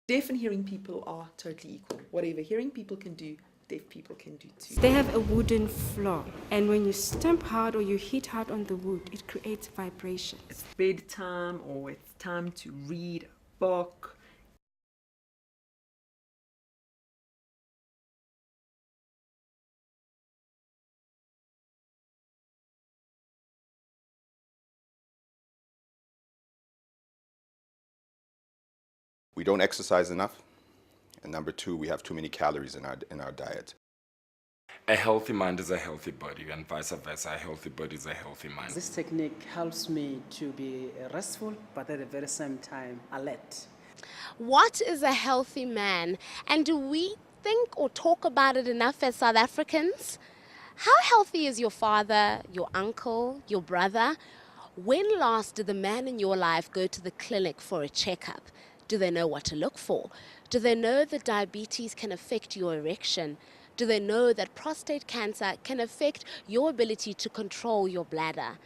Deaf and hearing people are totally equal. Whatever hearing people can do, deaf people can do too. They have a wooden floor, and when you stamp hard or you hit hard on the wood, it creates vibration. It's bedtime or it's time to read a book. We don't exercise enough, and number two, we have too many calories in our diet. A healthy mind is a healthy body, and vice versa. A healthy body is a healthy mind. This technique helps me to be restful, but at the very same time, alert. What is a healthy man? And do we think or talk about it enough as South Africans? How healthy is your father, your uncle, your brother? When last did the man in your life go to the clinic for a checkup? Do they know what to look for? Do they know that diabetes can affect your erection? Do they know that prostate cancer can affect your ability to control your bladder?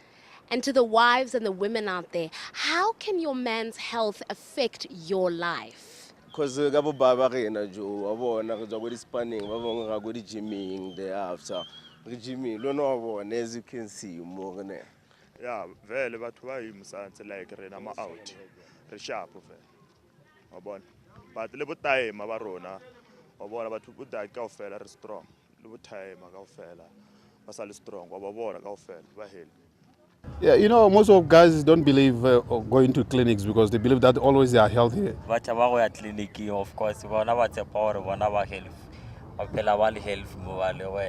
And to the wives and the women out there, how can your man's health affect your life? Because gabo baba rena jo abona go go spanning ba bong ga go gymming the after gymming lo no abona as you can see mo ne yeah vele batho ba imsantse like rena ma out re sharp vele wabona but le botime ba rona wabona batho buda kaofela re strong le botime kaofela ba sa le strong wa ba bona kaofela ba heli. Yeah, you know, most of guys don't believe going to clinics because they believe that always they are healthy. But about clinic, of course, one about the power, one about health. Health,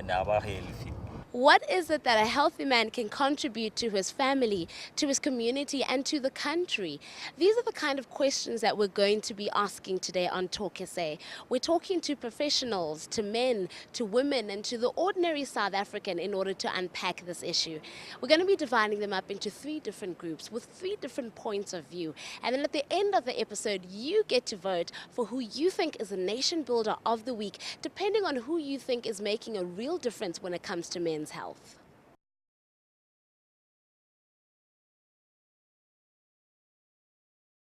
health. What is it that a healthy man can contribute to his family, to his community, and to the country? These are the kind of questions that we're going to be asking today on Talk SA. We're talking to professionals, to men, to women, and to the ordinary South African in order to unpack this issue. We're going to be dividing them up into 3 different groups with 3 different points of view. And then at the end of the episode, you get to vote for who you think is the nation builder of the week, depending on who you think is making a real difference when it comes to men's health.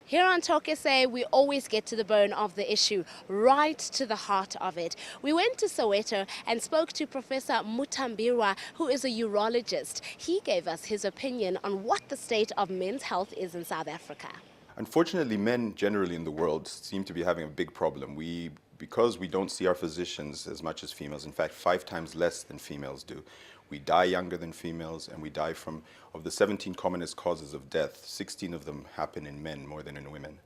Here on Talk SA, we always get to the bone of the issue, right to the heart of it. We went to Soweto and spoke to Professor Mutambirwa, who is a urologist. He gave us his opinion on what the state of men's health is in South Africa. Unfortunately, men generally in the world seem to be having a big problem. Because we don't see our physicians as much as females, in fact 5 times less than females do. We die younger than females, and we die of the 17 commonest causes of death, 16 of them happen in men more than in women.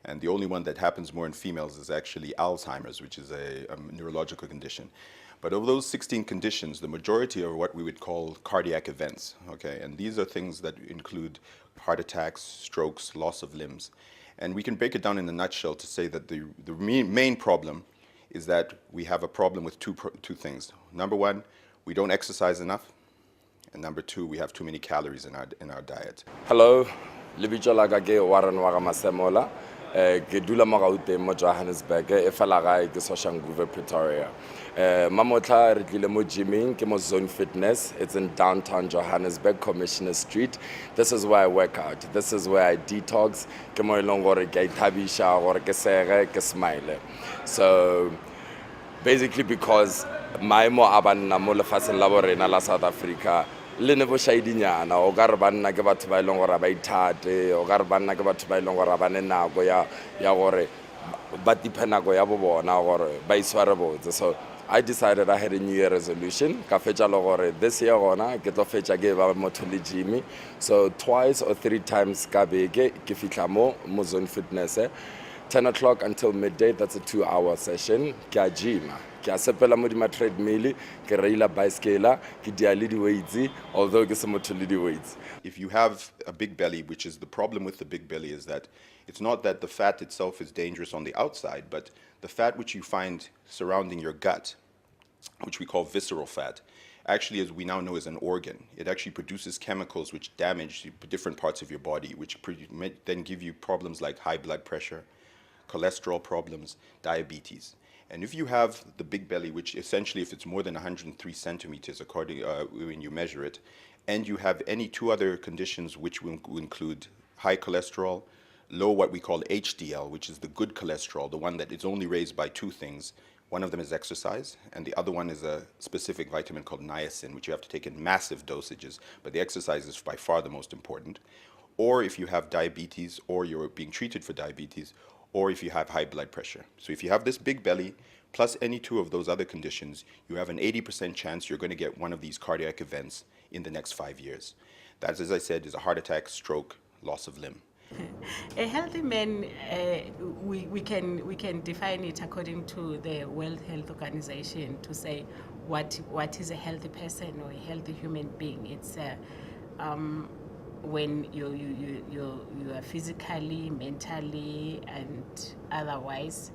And the only one that happens more in females is actually Alzheimer's, which is a neurological condition. But of those 16 conditions, the majority are what we would call cardiac events, okay? And these are things that include heart attacks, strokes, loss of limbs. And we can break it down in a nutshell to say that the main problem is that we have a problem with two things. Number one, we don't exercise enough. And number two, we have too many calories in our diet. Hello, lebitso la ka ke Warren wa Masemola. Ke dula mo Gauteng mo Johannesburg e fela gae ke Soshanguve Pretoria. Mamotla re tlile mo gymming ke mo Zone Fitness. It's in downtown Johannesburg, Commissioner Street. This is where I work out. This is where I detox. Ke mo elong gore ke ithabisha gore ke sege ke smile. So basically because maemo a banna mo lefatsheng la borena la South Africa le ne bo shaidinyana o ka re banna ke batho ba ileng gore ba ithate o ka re banna ke batho ba ileng gore ba ne nako ya gore ba diphe nako ya bo bona gore ba isware botse. So I decided I had a New Year resolution ka fetša le gore this year gona ke tlo fetša ke ba motho le gym. So 2 or 3 times ka beke ke fitla mo Zone Fitness 10 o'clock until midday. That's a 2-hour session. Ke a gym. Ke a sepela mo di ma treadmill, ke reila bicycle, ke dia le di weights, although ke se motho le di weights. If you have a big belly, which is the problem with the big belly, is that it's not that the fat itself is dangerous on the outside, but the fat which you find surrounding your gut, which we call visceral fat, actually, as we now know, is an organ. It actually produces chemicals which damage different parts of your body, which then give you problems like high blood pressure, cholesterol problems, diabetes. And if you have the big belly, which essentially if it's more than 103 centimeters when you measure it, and you have any 2 other conditions which will include high cholesterol, low what we call HDL, which is the good cholesterol, the one that is only raised by two things. One of them is exercise, and the other one is a specific vitamin called niacin, which you have to take in massive dosages, but the exercise is by far the most important. Or if you have diabetes, or you're being treated for diabetes, or if you have high blood pressure. So if you have this big belly, plus any two of those other conditions, you have an 80% chance you're going to get one of these cardiac events in the next 5 years. That, as I said, is a heart attack, stroke, loss of limb. A healthy man, we can define it according to the World Health Organization to say what is a healthy person or a healthy human being. It's when you are physically, mentally, and otherwise.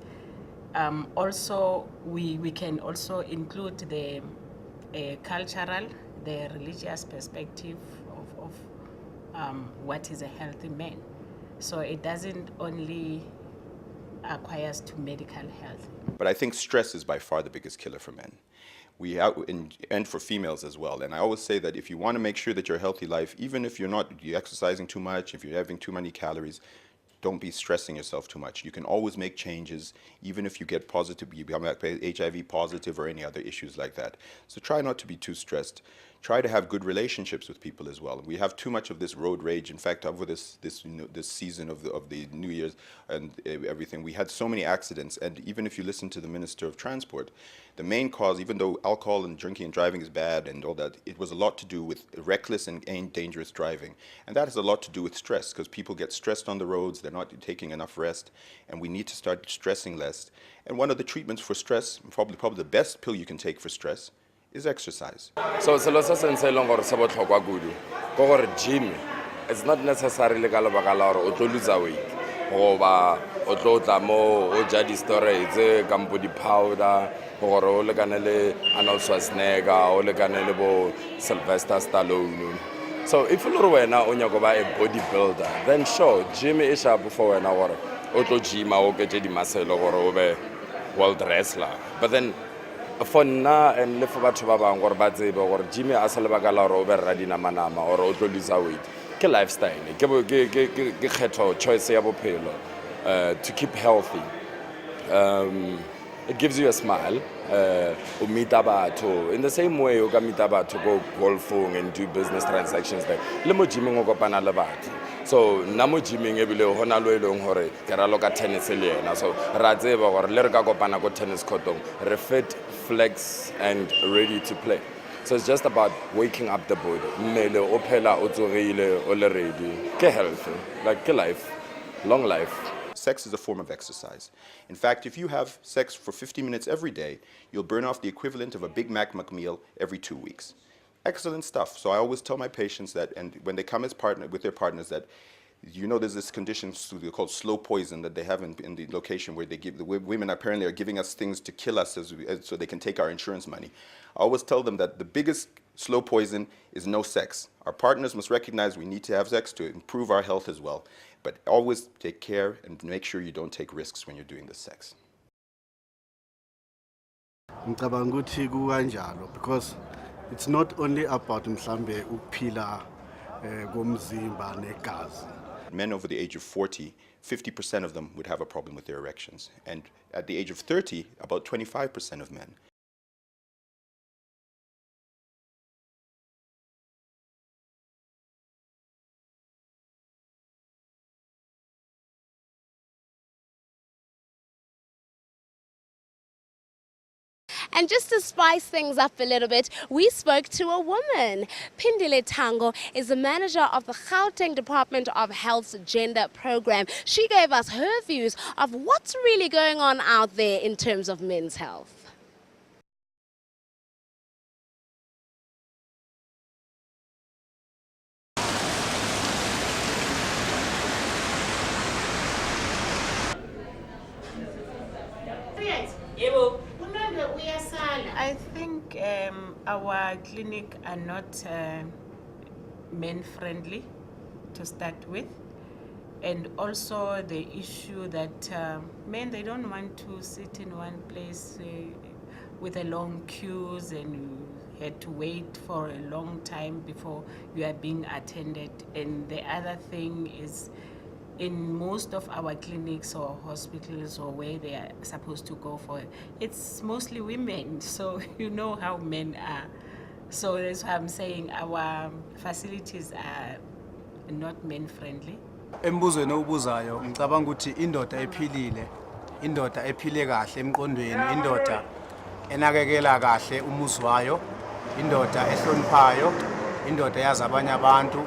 Also, we can also include the cultural, the religious perspective of what is a healthy man. So it doesn't only acquire us to medical health. But I think stress is by far the biggest killer for men. And for females as well. And I always say that if you want to make sure that you're a healthy life, even if you're exercising too much, if you're having too many calories, don't be stressing yourself too much. You can always make changes, even if you get positive, you become HIV positive or any other issues like that. So try not to be too stressed. Try to have good relationships with people as well. We have too much of this road rage. In fact, over this season of the New Year's and everything, we had so many accidents. And even if you listen to the Minister of Transport, the main cause, even though alcohol and drinking and driving is bad and all that, it was a lot to do with reckless and dangerous driving. And that has a lot to do with stress, because people get stressed on the roads, they're not taking enough rest, and we need to start stressing less. And one of the treatments for stress, probably the best pill you can take for stress, is exercise. So selo se sentse e leng gore se botlhokwa kudu ko gore gym it's not necessarily ka lebaka la gore o tlo lose weight goba o tlo tla mo o ja di-steroids kampo di-powder gore o lekane le Arnold Schwarzenegger o lekane le bo Sylvester Stallone. So if you are wena o nyaka ba a bodybuilder, then sure, gym is sharp for wena gore o tlo gyma o kete di-muscle gore o be world wrestler. But then for nna and le for batho ba bang gore ba tsebe gore gym a se lebaka la gore o be rra dinama-nama or o tlo lose weight ke lifestyle ke kgetho choice ya bophelo to keep healthy. It gives you a smile. O meeta batho in the same way o ka meeta batho go golfing and do business transactions there. Le mo gymming o kopana le batho. So nna mo gymming ebile ho na lo e leng gore ke ra loka tennis le yena. So ra tseba gore le re ka kopana ko tennis courtong re fit, flex and ready to play. So it's just about waking up the body. Mmele o phela o tsogile o le ready. Ke healthy, like ke life, long life. Sex is a form of exercise. In fact, if you have sex for 50 minutes every day, you'll burn off the equivalent of a Big Mac McMeal every 2 weeks. Excellent stuff. So I always tell my patients that, and when they come as with their partners, that there's this condition called slow poison that they have in the location where they give the women apparently are giving us things to kill us so they can take our insurance money. I always tell them that the biggest slow poison is no sex. Our partners must recognize we need to have sex to improve our health as well. But always take care and make sure you don't take risks when you're doing this sex. Ngicabanga ukuthi kukanjalo because it's not only about mhlambe ukuphila komzimba negazi. Men over the age of 40, 50% of them would have a problem with their erections. And at the age of 30, about 25% of men. And just to spice things up a little bit, we spoke to a woman. Pindile Tango is the manager of the Gauteng Department of Health's gender program. She gave us her views of what's really going on out there in terms of men's health. I think our clinic are not men-friendly to start with. And also the issue that men, they don't want to sit in one place with a long queues and you had to wait for a long time before you are being attended. And the other thing is in most of our clinics or hospitals or where they are supposed to go for, it's mostly women. So you know how men are. So that's why I'm saying our facilities are not men friendly. Embuzweni obuzayo ngicabanga ukuthi indoda ephilile, indoda ephile kahle emqondweni, indoda enakekela kahle umuzi wayo, indoda ehloniphayo, indoda yazi abanye abantu,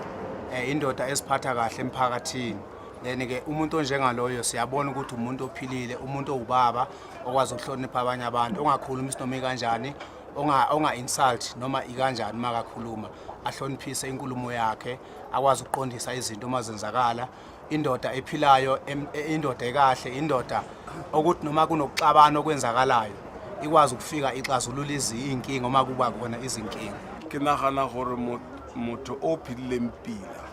indoda esiphatha kahle emphakathini. Then ke umuntu onjengaloyo siyabona ukuthi umuntu ophilile, umuntu owubaba okwazi ukuhlonipha abanye abantu, ongakhuluma isinoma kanjani, onga insult noma ikanjani makakhuluma, ahloniphise inkulumo yakhe, akwazi ukuqondisa izinto uma zenzakala. Indoda ephilayo, indoda ekahle, indoda ukuthi noma kunokuxabana okwenzakalayo ikwazi ukufika ixazulula izinkinga uma kuba khona izinkinga. Ke nagana gore motho o philileng pila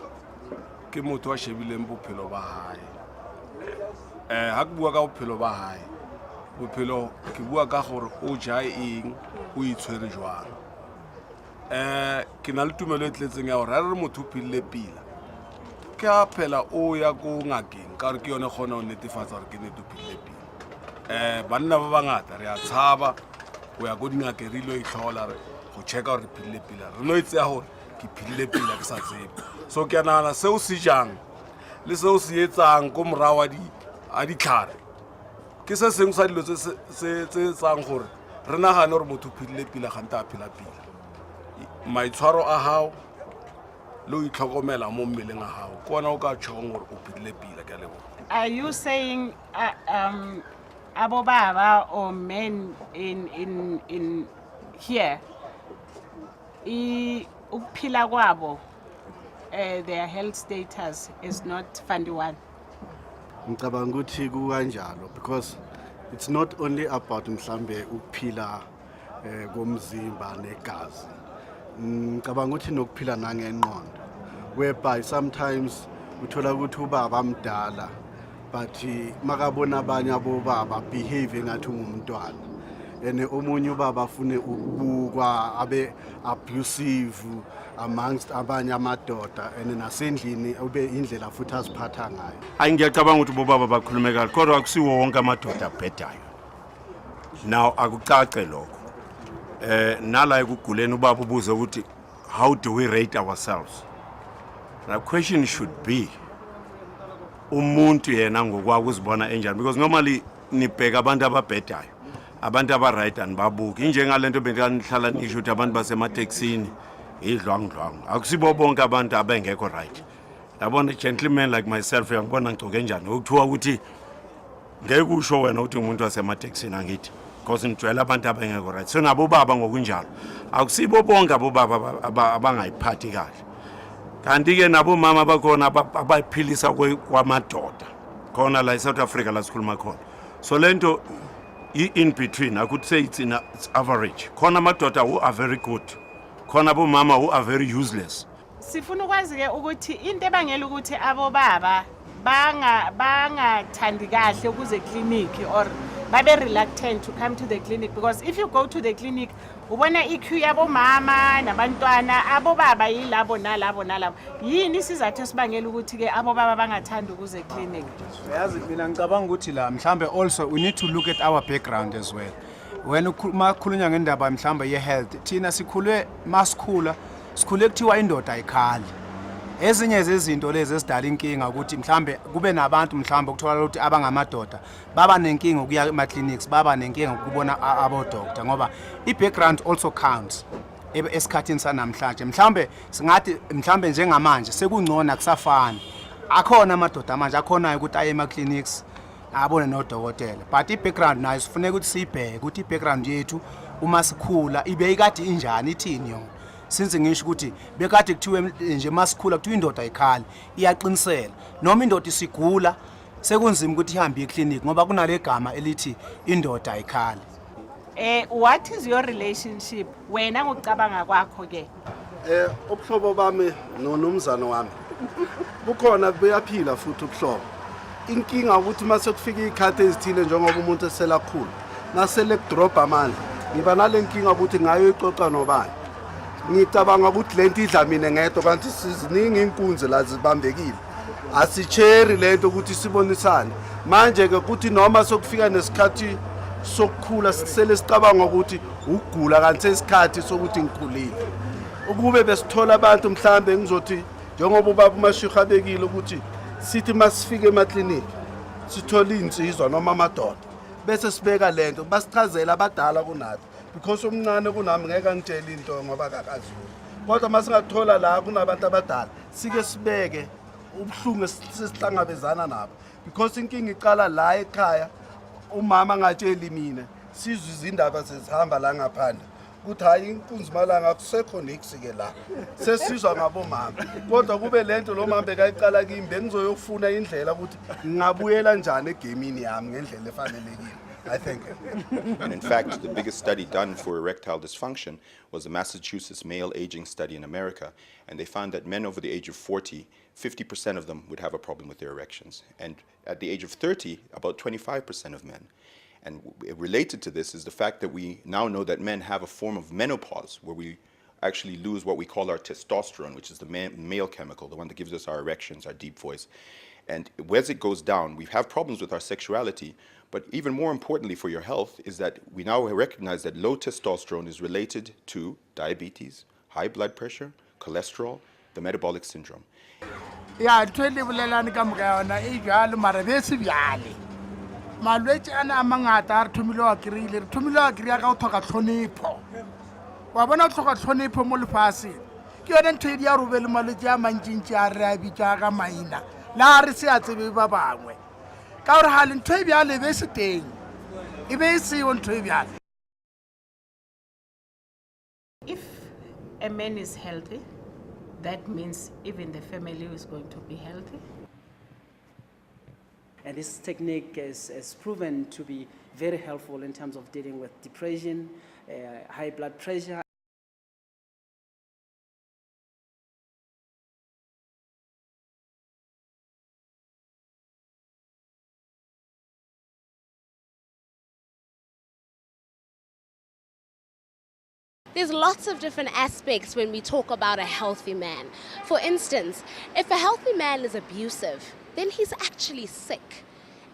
ke motho wa shebileng bophelo ba hae. Ha ke bua ka bophelo ba hae, bophelo ke bua ka gore o ja eng, o itshwere jwang. Ke na le tumelo e tletseng ya gore re motho o philile pila ke a phela o ya go ngakeng ka re ke yone gona o netefatsa gore ke ne to philile pila. Banna ba bangata re a tshaba go ya go dingake re ile itlhola re go checka gore philile pila, re no itse ya gore ke philile pila ke sa tsebe. So ke nana seo se jang le seo se etsang go morawa a ditlhare ke se sengwe sa dilo se tsang gore re nagane gore motho philile pila ganta a phila pila. Maitshwaro a hao lo itlhokomela mo mmeleng a hao kona o ka tshong gore o philile pila ke lebo. Are you saying abo baba or men in here ukuphila kwabo their health status is not fund one? Ngicabanga ukuthi kukanjalo because it's not only about mhlambe ukuphila komzimba negazi. Ngicabanga ukuthi nokuphila nangengqondo, whereby sometimes uthola ukuthi ubaba amdala but makabona abanye abobaba behave ngathi ungumntwana, and omunye ubaba afune ukubukwa abe abusive amongst abanye amadoda, and nasendlini ube indlela futhi aziphatha ngayo. Hayi ngiyacabanga ukuthi bobaba bakhulume kahle kodwa akusiwo wonke amadoda abhedayo. Now akucace lokho. Nala ekuguleni ubaba ubuze ukuthi how do we rate ourselves? The question should be umuntu yena ngokwakho uzibona enjani, because normally nibheka abantu ababhedayo, abantu aba-right anibabuki. Injengalento benihlala nisho ukuthi abantu basemateksini idlwangdlwang, akusibo bonke abantu abengekho right. Yabona gentlemen like myself uyangibona ngigcoke enjani ukuthiwa ukuthi ngeke usho wena ukuthi umuntu wasemateksini angithi because ngijwayele abantu abengekho right. So nabo baba ngokunjalo akusibo bonke abobaba abangayiphathi kahle. Kanti ke nabo mama bakhona abaphilisa kwamadoda khona la eSouth Africa la sikhuluma khona. So lento in between, I could say it's average. Khona amadoda who are very good, khona abo mama who are very useless. Sifuna ukwazi ke ukuthi into ebangela ukuthi abo baba bangathandi kahle ukuze clinic or babe reluctant to come to the clinic, because if you go to the clinic ubona iqueue yabo mama nabantwana, abo baba yilabo nalabo yini isizathu esibangela ukuthi ke abo baba bangathandi ukuze clinic? Yazi mina ngicabanga ukuthi la mhlambe also we need to look at our background as well. When makhulunywa ngendaba mhlambe ye health, thina sikhule masikhula sikhule kuthiwa indoda ayikhali. Ezinye zezinto lezi esidala inkinga ukuthi mhlambe kube nabantu mhlambe ukuthola ukuthi abangamadoda baba nenkinga ukuya ema clinics, baba nenkinga ukubona abo doctor, ngoba I background also counts esikhathini sanamhlanje. Mhlambe singathi mhlambe njengamanje sekungcona kusafana, akhona amadoda manje akhona ukuthi aye ema clinics abone nodokotela, but I background nayo sifuneka ukuthi sibheke ukuthi I background yethu uma sikhula ibe ikade injani, ithini yona. Since ngisho ukuthi bekade kuthiwe nje masikhula kuthiwa indoda ayikhali, iyaqinisela noma indoda isigula sekunzima ukuthi ihambe eclinic ngoba kunale gama elithi indoda ayikhali. What is your relationship wena ngokucabanga kwakho ke? Ubuhlobo bami nomzana wami bukhona buyaphila futhi ubuhlobo. Inkinga ukuthi mase kufika ikhathi ezithile njengoba umuntu eselakhula nasele kudrop amandla, ngiba nalenkinga ukuthi ngayo ixoxa nobani. Ngicabanga ukuthi lento idla mina ngedwa kanti siziningi inkunzi la zibambekile. asitsheri lento ukuthi sibonisane manje ke kuthi noma sokufika nesikhathi sokukhula sisele sicabanga ukuthi ukugula kanti sesikhathi sokuthi ngikhulile ukube besithola abantu mhlambe ngizothi njengoba ubaba uMashikha abekile ukuthi sithi masifike emakliniki sithola insizwa noma amadoda bese sibeka lento basichazela abadala kunathi because omncane kunami ngeke ngitshela into ngoba akakazulu kodwa masingathola la kunabantu abadala sike sibeke ubuhlungu sesihlangabezana nabo because inkinga iqala la ekhaya umama angatsheli mina sizwe izindaba sezihamba la ngaphandle ukuthi hayi inkunzimalanga akusekho niksi ke la sesizwa ngabomama kodwa kube lento lo mama bekayiqala kimi bengizoyofuna indlela ukuthi ngingabuyela njani egamini yami ngendlela efanelekile. I think. And in fact, the biggest study done for erectile dysfunction was a Massachusetts male aging study in America, and they found that men over the age of 40, 50% of them would have a problem with their erections. And at the age of 30, about 25% of men. And related to this is the fact that we now know that men have a form of menopause where we actually lose what we call our testosterone, which is the male chemical, the one that gives us our erections, our deep voice. And as it goes down, we have problems with our sexuality, but even more importantly for your health is that we now recognize that low testosterone is related to diabetes, high blood pressure, cholesterol, the metabolic syndrome. Ya twele bulelani ka mokayona e jalo mara be se byale malwetse ana a mangata a re thomile wa kry-ile re thomile wa kry-a ka go tlhoka tlhonepho wa bona o tlhoka tlhonepho mo lefaseng ke yone ntho e di ya robe le malwetse a mantsintsi a re a bitsa ka maina la re se a tsebe ba bangwe ka gore ga le ntho e bjale be se teng e be e seo ntho e bjale. If a man is healthy, that means even the family is going to be healthy. And this technique is proven to be very helpful in terms of dealing with depression, high blood pressure. There's lots of different aspects when we talk about a healthy man. For instance, if a healthy man is abusive, then he's actually sick.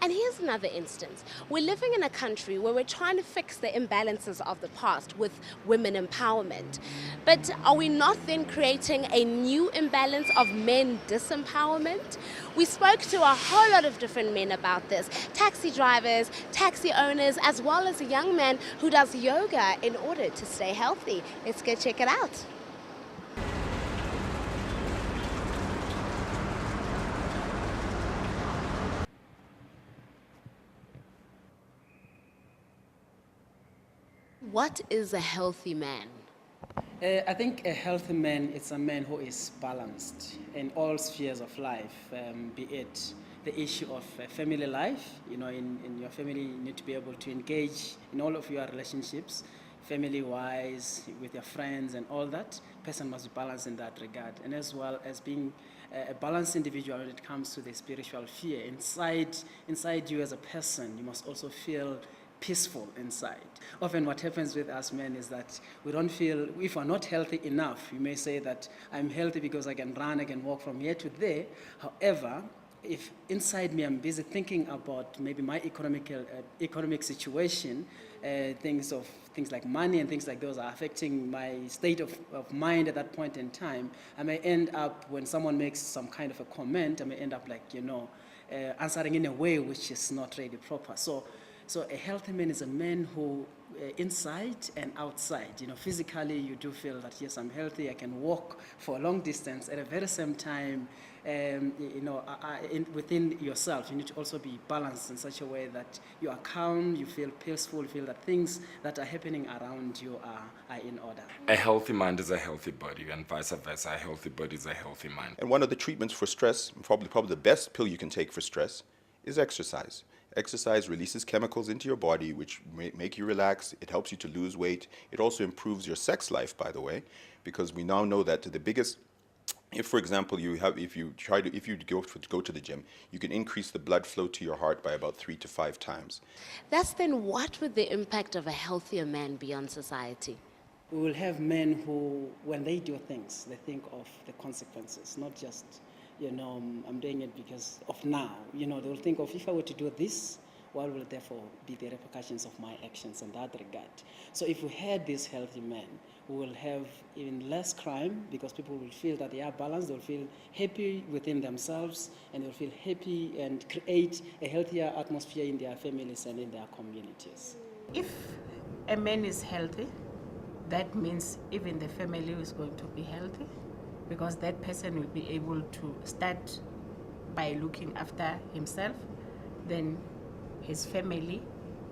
And here's another instance. We're living in a country where we're trying to fix the imbalances of the past with women empowerment. But are we not then creating a new imbalance of men disempowerment? We spoke to a whole lot of different men about this. Taxi drivers, taxi owners, as well as a young man who does yoga in order to stay healthy. Let's go check it out. What is a healthy man? I think a healthy man is a man who is balanced in all spheres of life, be it the issue of family life. You know, in your family, you need to be able to engage in all of your relationships, family-wise, with your friends and all that. Person must be balanced in that regard. And as well as being a balanced individual when it comes to the spiritual sphere. Inside you as a person, you must also feel peaceful inside. Often what happens with us men is that we don't feel, if we're not healthy enough, you may say that I'm healthy because I can run, I can walk from here to there. However, if inside me I'm busy thinking about maybe my economic situation, things like money and things like those are affecting my state of mind at that point in time, I may end up, when someone makes some kind of a comment, I may end up answering in a way which is not really proper. So a healthy man is a man who, inside and outside, physically you do feel that, yes, I'm healthy, I can walk for a long distance. At the very same time, within yourself, you need to also be balanced in such a way that you are calm, you feel peaceful, you feel that things that are happening around you are in order. A healthy mind is a healthy body, and vice versa. A healthy body is a healthy mind. And one of the treatments for stress, probably the best pill you can take for stress, is exercise. Exercise releases chemicals into your body which make you relax. It helps you to lose weight. It also improves your sex life, by the way, because we now know that the biggest, if for example if you go to the gym, you can increase the blood flow to your heart by about 3 to 5 times. Thus then, what would the impact of a healthier man be on society? We will have men who, when they do things, they think of the consequences, not just you know, I'm doing it because of now. You know, they'll think of, if I were to do this, what will therefore be the repercussions of my actions in that regard? So if we had these healthy men, we will have even less crime because people will feel that they are balanced, they'll feel happy within themselves, and they'll feel happy and create a healthier atmosphere in their families and in their communities. If a man is healthy, that means even the family is going to be healthy, because that person will be able to start by looking after himself, then his family,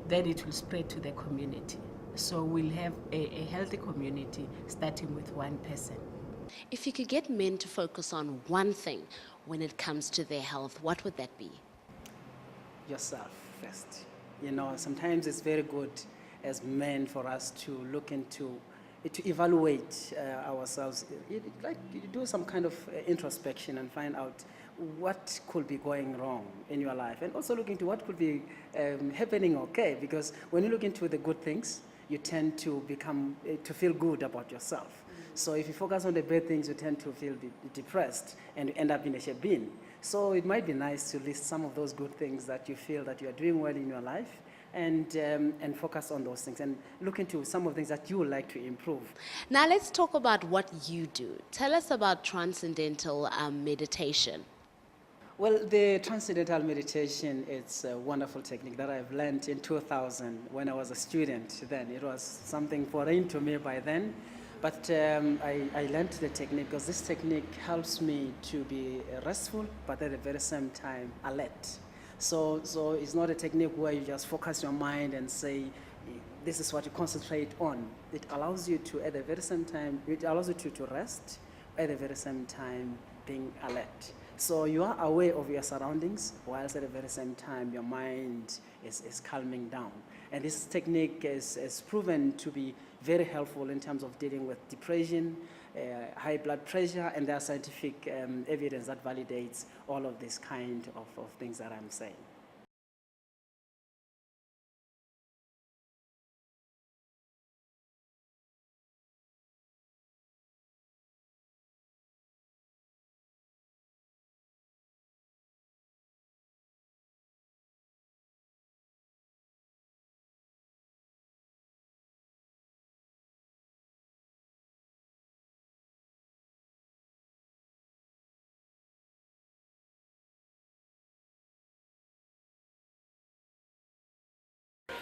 then it will spread to the community. So we'll have a healthy community starting with one person. If you could get men to focus on one thing when it comes to their health, what would that be? Yourself first. You know, sometimes it's very good as men for us to look into, to evaluate ourselves, like you do some kind of introspection and find out what could be going wrong in your life, and also look into what could be happening okay, because when you look into the good things, you tend to become, to feel good about yourself. So if you focus on the bad things, you tend to feel depressed and you end up in a shebeen. So it might be nice to list some of those good things that you feel that you are doing well in your life, and focus on those things and look into some of the things that you would like to improve. Now let's talk about what you do. Tell us about transcendental meditation. Well, the transcendental meditation, it's a wonderful technique that I've learned in 2000 when I was a student then. It was something foreign to me by then, but I learned the technique because this technique helps me to be restful, but at the very same time alert. So it's not a technique where you just focus your mind and say, this is what you concentrate on. It allows you to, at the very same time, it allows you to rest, at the very same time being alert. So you are aware of your surroundings, whilst at the very same time your mind is calming down. And this technique is proven to be very helpful in terms of dealing with depression, high blood pressure, and there are scientific evidence that validates all of this kind of things that I'm saying.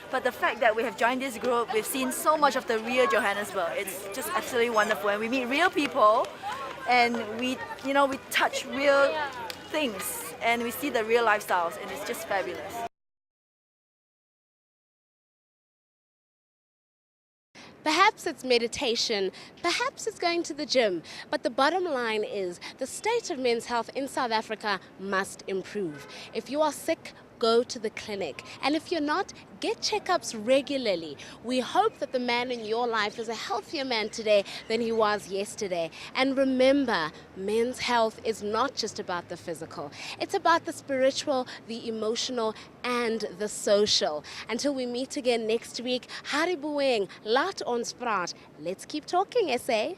But the fact that we have joined this group, we've seen so much of the real Johannesburg. It's just absolutely wonderful, and we meet real people, and we touch real things, and we see the real lifestyles, and it's just fabulous. Perhaps it's meditation, perhaps it's going to the gym, but the bottom line is the state of men's health in South Africa must improve. If you are sick, go to the clinic. And if you're not, get checkups regularly. We hope that the man in your life is a healthier man today than he was yesterday. And remember, men's health is not just about the physical. It's about the spiritual, the emotional, and the social. Until we meet again next week, Haribueng, Lat ons praat. Let's keep talking, SA.